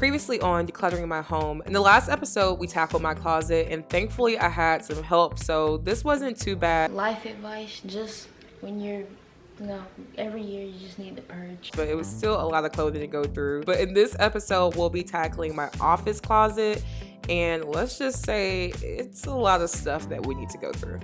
Previously on Decluttering My Home, in the last episode we tackled my closet and thankfully I had some help, so this wasn't too bad. Life advice, just when you're, every year you just need to purge. But it was still a lot of clothing to go through. But in this episode we'll be tackling my office closet, and let's just say it's a lot of stuff that we need to go through.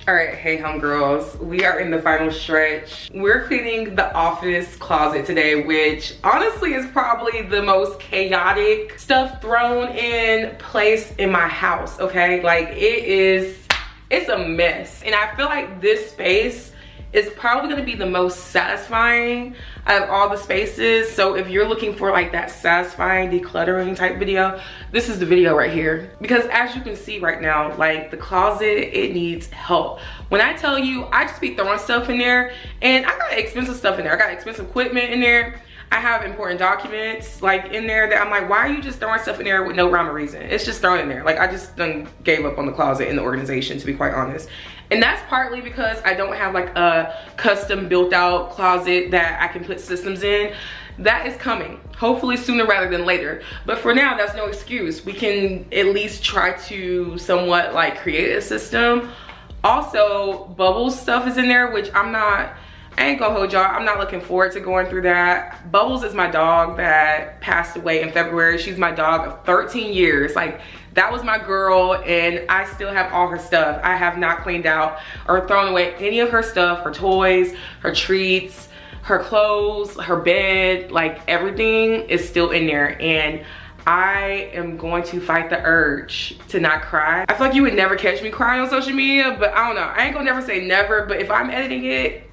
All right, hey homegirls, we are in the final stretch. We're cleaning the office closet today, which honestly is probably the most chaotic stuff thrown in place in my house, okay? Like it's a mess. And I feel like this space is probably gonna be the most satisfying out of all the spaces. So if you're looking for like that satisfying decluttering type video, this is the video right here. Because as you can see right now, like the closet, it needs help. When I tell you, I just be throwing stuff in there, and I got expensive stuff in there. I got expensive equipment in there. I have important documents like in there that I'm like, why are you just throwing stuff in there with no rhyme or reason? It's just thrown in there. Like I just done gave up on the closet and the organization, to be quite honest. And that's partly because I don't have like a custom built out closet that I can put systems in. That is coming, hopefully sooner rather than later. But for now, that's no excuse. We can at least try to somewhat like create a system. Also, Bubbles stuff is in there, which I ain't gonna hold y'all, I'm not looking forward to going through that. Bubbles is my dog that passed away in February. She's my dog of 13 years. Like, that was my girl, and I still have all her stuff. I have not cleaned out or thrown away any of her stuff, her toys, her treats, her clothes, her bed, like everything is still in there. And I am going to fight the urge to not cry. I feel like you would never catch me crying on social media, but I don't know. I ain't gonna never say never, but if I'm editing it,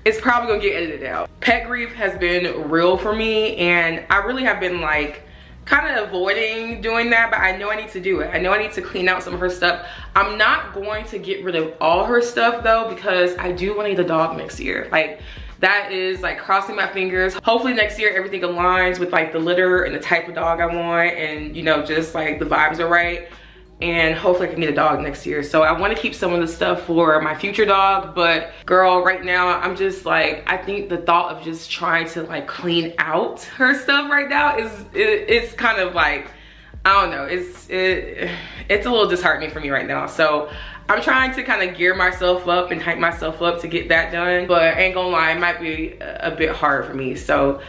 it's probably gonna get edited out. Pet grief has been real for me, and I really have been like kind of avoiding doing that, but I know I need to do it. I know I need to clean out some of her stuff. I'm not going to get rid of all her stuff though, because I do want to get a dog next year. Like, that is like crossing my fingers. Hopefully next year everything aligns with like the litter and the type of dog I want, and just like the vibes are right. And hopefully I can get a dog next year. So I want to keep some of the stuff for my future dog, but girl, right now I'm just like, I think the thought of just trying to like clean out her stuff right now it's kind of like, I don't know, it's a little disheartening for me right now. So I'm trying to kind of gear myself up and hype myself up to get that done, but I ain't gonna lie, it might be a bit hard for me. So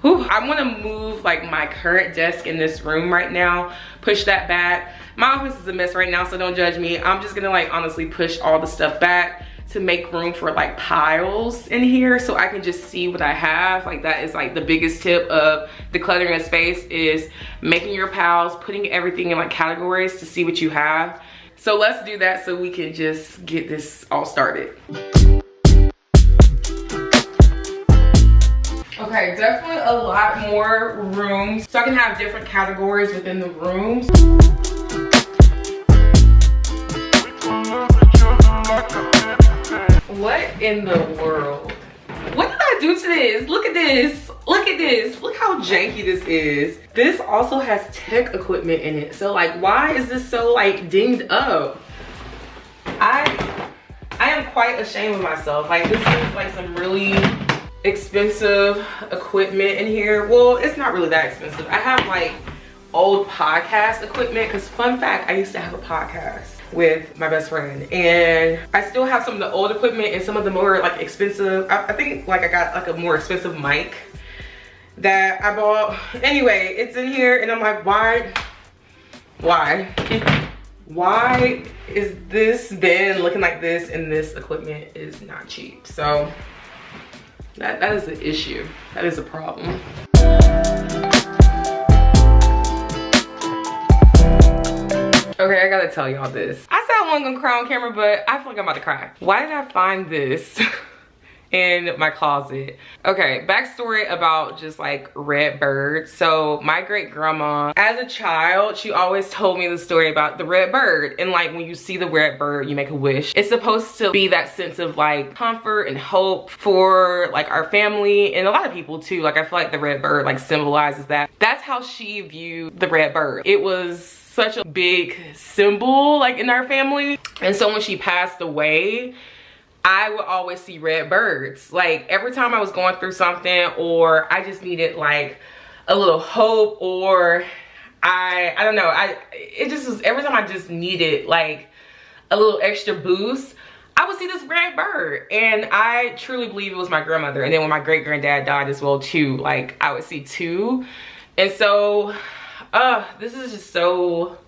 I want to move like my current desk in this room right now, push that back. My office is a mess right now, so don't judge me. I'm just gonna like honestly push all the stuff back to make room for like piles in here so I can just see what I have. Like, that is like the biggest tip of decluttering a space, is making your piles, putting everything in like categories to see what you have. So let's do that so we can just get this all started. Okay, definitely a lot more rooms, so I can have different categories within the rooms. What in the world? What did I do to this? Look at this. Look at this. Look how janky this is. This also has tech equipment in it. So like, why is this so like dinged up? I am quite ashamed of myself. Like, this is like some really expensive equipment in here. Well, it's not really that expensive. I have like old podcast equipment, because fun fact, I used to have a podcast with my best friend, and I still have some of the old equipment and some of the more like expensive. I think like I got like a more expensive mic that I bought. Anyway, it's in here, and I'm like, why is this bin looking like this, and this equipment is not cheap? So that is the issue. That is a problem. Okay, I gotta tell y'all this. I said I wasn't gonna cry on camera, but I feel like I'm about to cry. Why did I find this in my closet? Okay, backstory about just like red bird. So my great grandma, as a child, she always told me the story about the red bird. And like, when you see the red bird, you make a wish. It's supposed to be that sense of like comfort and hope for like our family, and a lot of people too. Like, I feel like the red bird like symbolizes that. That's how she viewed the red bird. It was such a big symbol like in our family. And so when she passed away, I would always see red birds. Like every time I was going through something, or I just needed like a little hope, or I don't know, it just was, every time I just needed like a little extra boost, I would see this red bird. And I truly believe it was my grandmother. And then when my great granddad died as well too, like I would see two. And so this is so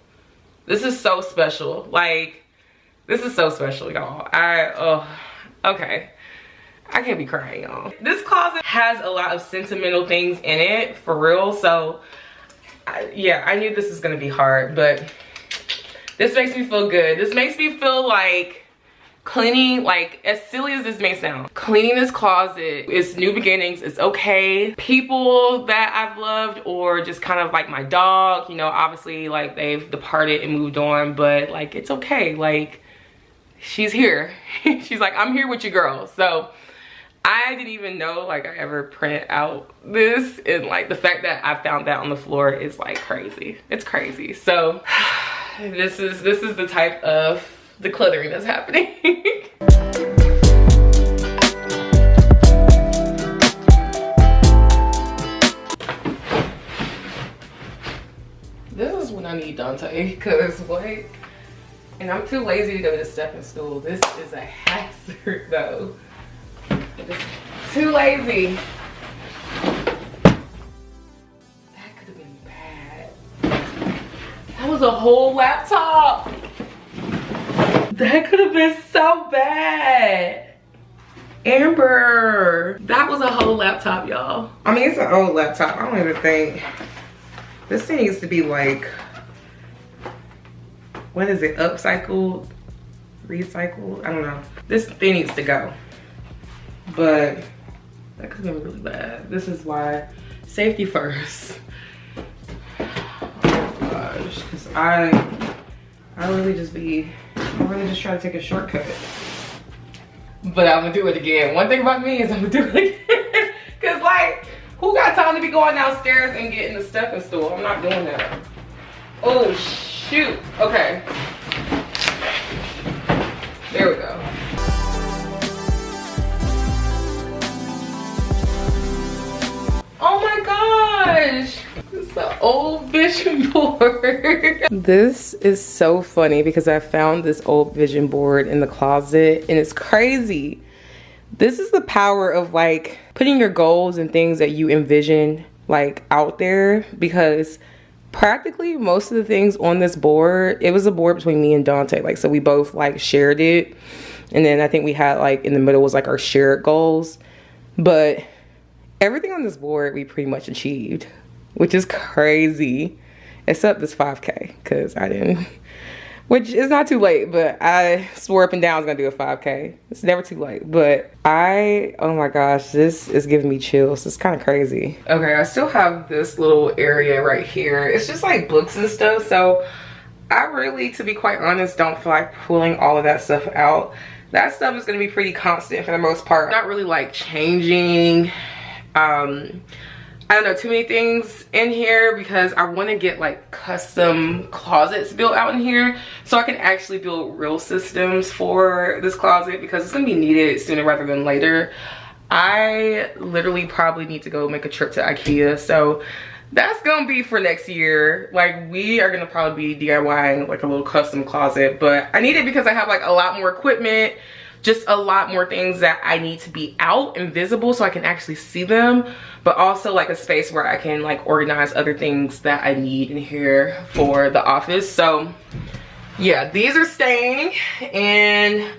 special. Like, this is so special, y'all. Okay. I can't be crying, y'all. This closet has a lot of sentimental things in it, for real. So, yeah, I knew this was gonna be hard, but this makes me feel good. This makes me feel like cleaning, like as silly as this may sound, cleaning this closet is new beginnings. It's okay. People that I've loved, or just kind of like my dog, you know, obviously like they've departed and moved on, but like it's okay. Like she's here. She's like, I'm here with you, girl. So I didn't even know like I ever printed out this, and like the fact that I found that on the floor is like crazy. It's crazy. So this is the type of decluttering that's happening. This is when I need Dante, because what? And I'm too lazy to go to the stepping stool. This is a hazard though. Just too lazy. That could have been bad. That was a whole laptop. That could have been so bad. Amber, that was a whole laptop, y'all. I mean, it's an old laptop. I don't even think this thing needs to be like, what is it, upcycled, recycled? I don't know. This thing needs to go. But that could have been really bad. This is why safety first. Oh gosh, because I really just try to take a shortcut. But I'm gonna do it again. One thing about me is I'm gonna do it again. Cause like, who got time to be going downstairs and getting the stepping stool? I'm not doing that. Oh shoot, okay. There we go. Oh my gosh, it's the old vision board. This is so funny because I found this old vision board in the closet, and it's crazy. This is the power of like putting your goals and things that you envision like out there, because practically most of the things on this board, it was a board between me and Dante. Like, so we both like shared it. And then I think we had like in the middle was like our shared goals. But everything on this board we pretty much achieved, which is crazy, except this 5K, because I didn't, which is not too late, but I swore up and down I was gonna do a 5K. It's never too late, but oh my gosh, this is giving me chills. It's kind of crazy. Okay, I still have this little area right here. It's just like books and stuff, so I really, to be quite honest, don't feel like pulling all of that stuff out. That stuff is gonna be pretty constant for the most part. Not really like changing I don't know, too many things in here, because I want to get like custom closets built out in here so I can actually build real systems for this closet, because it's going to be needed sooner rather than later. I literally probably need to go make a trip to IKEA, so that's gonna be for next year. Like, we are gonna probably be DIYing like a little custom closet, but I need it because I have like a lot more equipment, just a lot more things that I need to be out and visible so I can actually see them, but also like a space where I can like organize other things that I need in here for the office. So yeah, these are staying, and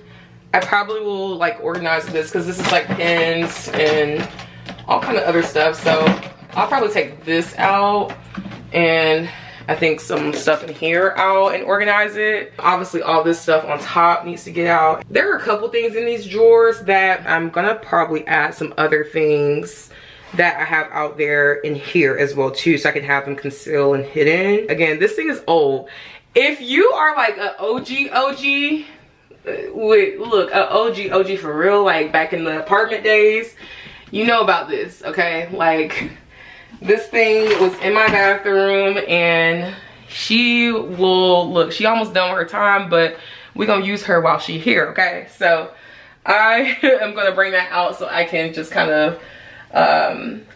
I probably will like organize this because this is like pins and all kind of other stuff. So I'll probably take this out, and I think some stuff in here out and organize it. Obviously all this stuff on top needs to get out. There are a couple things in these drawers that I'm gonna probably add some other things that I have out there in here as well too, so I can have them concealed and hidden. Again, this thing is old. If you are like an OG, look, an OG for real, like back in the apartment days, you know about this, okay? Like, this thing was in my bathroom, and she will, look, she almost done with her time, but we're gonna use her while she's here, okay? So I am gonna bring that out so I can just kind of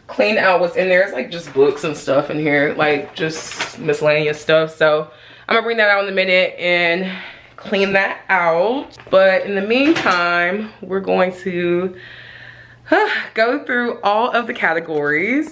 clean out what's in there. It's like just books and stuff in here, like just miscellaneous stuff. So I'm gonna bring that out in a minute and clean that out. But in the meantime, we're going to go through all of the categories.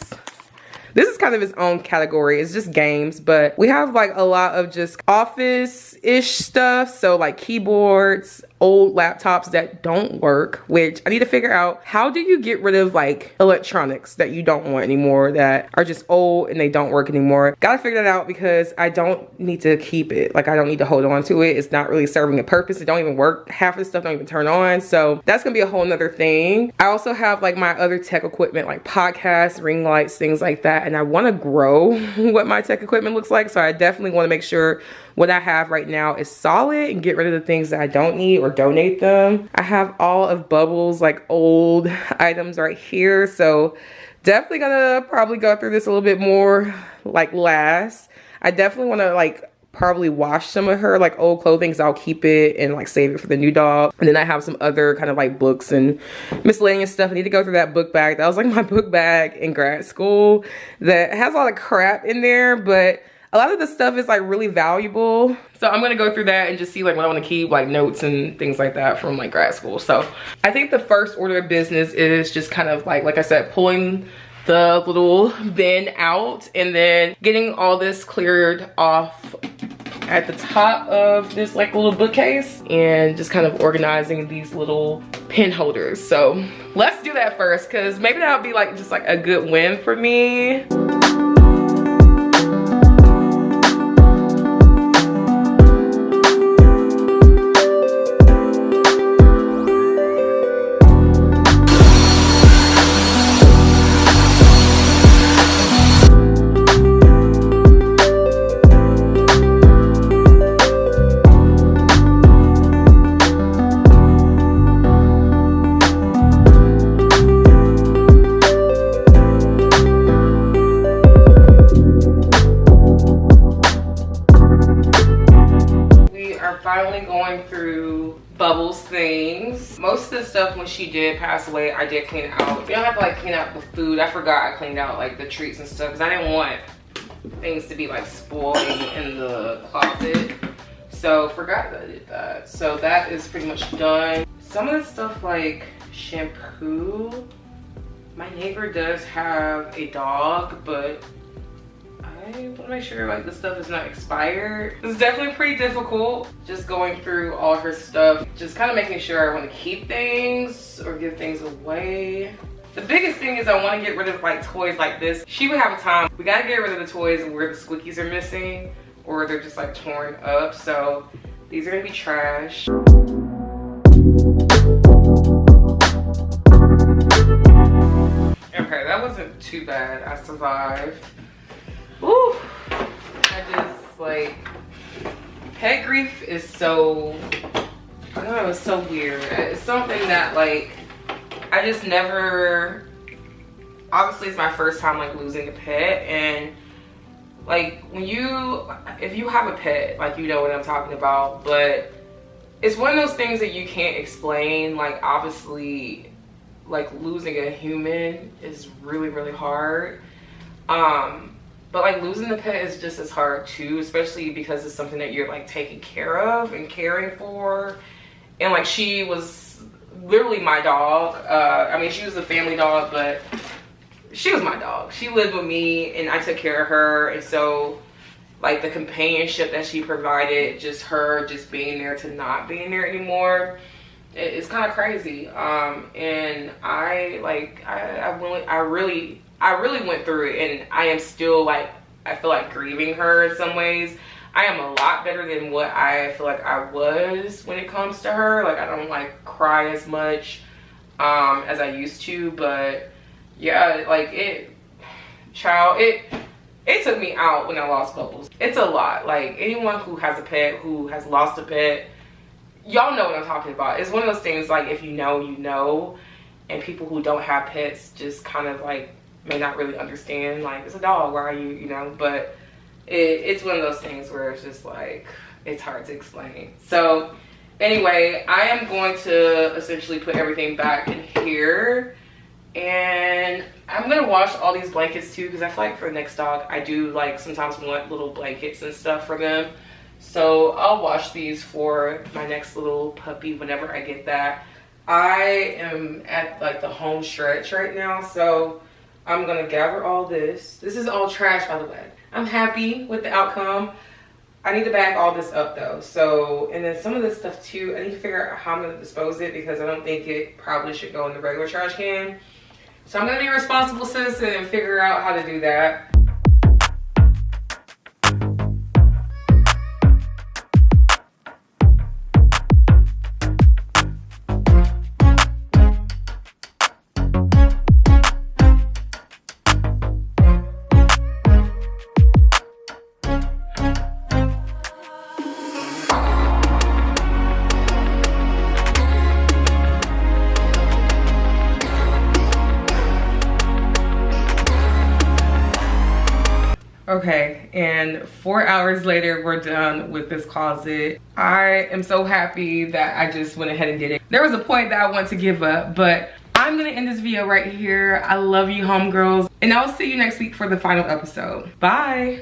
This is kind of its own category. It's just games, but we have like a lot of just office-ish stuff. So like keyboards, old laptops that don't work, which I need to figure out, how do you get rid of like electronics that you don't want anymore, that are just old and they don't work anymore? Gotta figure that out because I don't need to keep it. Like I don't need to hold on to it. It's not really serving a purpose. It don't even work. Half of the stuff don't even turn on. So that's gonna be a whole nother thing. I also have like my other tech equipment, like podcasts, ring lights, things like that. And I wanna grow what my tech equipment looks like. So I definitely wanna make sure what I have right now is solid and get rid of the things that I don't need or donate them. I have all of Bubbles like old items right here. So definitely gonna probably go through this a little bit more like last. I definitely wanna like probably wash some of her like old clothing, so I'll keep it and like save it for the new dog. And then I have some other kind of like books and miscellaneous stuff. I need to go through that book bag. That was like my book bag in grad school that has a lot of crap in there, but a lot of the stuff is like really valuable. So I'm gonna go through that and just see like what I wanna keep, like notes and things like that from like grad school. So I think the first order of business is just kind of like I said, pulling the little bin out and then getting all this cleared off at the top of this like little bookcase and just kind of organizing these little pen holders. So let's do that first, because maybe that'll be like just like a good win for me. Bubbles things. Most of the stuff when she did pass away, I did clean out. You don't have to like clean out the food. I forgot I cleaned out like the treats and stuff because I didn't want things to be like spoiling in the closet. So forgot that I did that. So that is pretty much done. Some of the stuff like shampoo, my neighbor does have a dog, but I want to make sure like this stuff is not expired. It's definitely pretty difficult just going through all her stuff, just kind of making sure I want to keep things or give things away. The biggest thing is I want to get rid of like toys like this. She would have a time. We got to get rid of the toys where the squeakies are missing or they're just like torn up. So these are gonna be trash. Okay, that wasn't too bad. I survived. Ooh, I just like, pet grief is so, I don't know, it's so weird. It's something that like, I just never, obviously it's my first time like losing a pet, and like when if you have a pet, like you know what I'm talking about, but it's one of those things that you can't explain. Like obviously like losing a human is really, really hard. But like losing the pet is just as hard too, especially because it's something that you're like taking care of and caring for. And like she was literally my dog. I mean, she was a family dog, but she was my dog. She lived with me and I took care of her. And so like the companionship that she provided, just her just being there to not being there anymore, it's kind of crazy. And I really went through it, and I am still like, I feel like grieving her in some ways. I am a lot better than what I feel like I was when it comes to her. Like I don't like cry as much as I used to, but yeah, like it took me out when I lost Bubbles. It's a lot. Like anyone who has a pet, who has lost a pet, y'all know what I'm talking about. It's one of those things like if you know, you know, and people who don't have pets just kind of like may not really understand, like it's a dog, why are you know, but it's one of those things where it's just like, it's hard to explain. So Anyway, I am going to essentially put everything back in here. And I'm gonna wash all these blankets too, because I feel like for the next dog, I do like sometimes want little blankets and stuff for them. So I'll wash these for my next little puppy whenever I get that. I am at like the home stretch right now, so I'm gonna gather all this. This is all trash, by the way. I'm happy with the outcome. I need to bag all this up though. So, and then some of this stuff too, I need to figure out how I'm gonna dispose it, because I don't think it probably should go in the regular trash can. So I'm gonna be a responsible citizen and figure out how to do that. Okay, and 4 hours later, we're done with this closet. I am so happy that I just went ahead and did it. There was a point that I wanted to give up, but I'm gonna end this video right here. I love you, homegirls, and I'll see you next week for the final episode. Bye.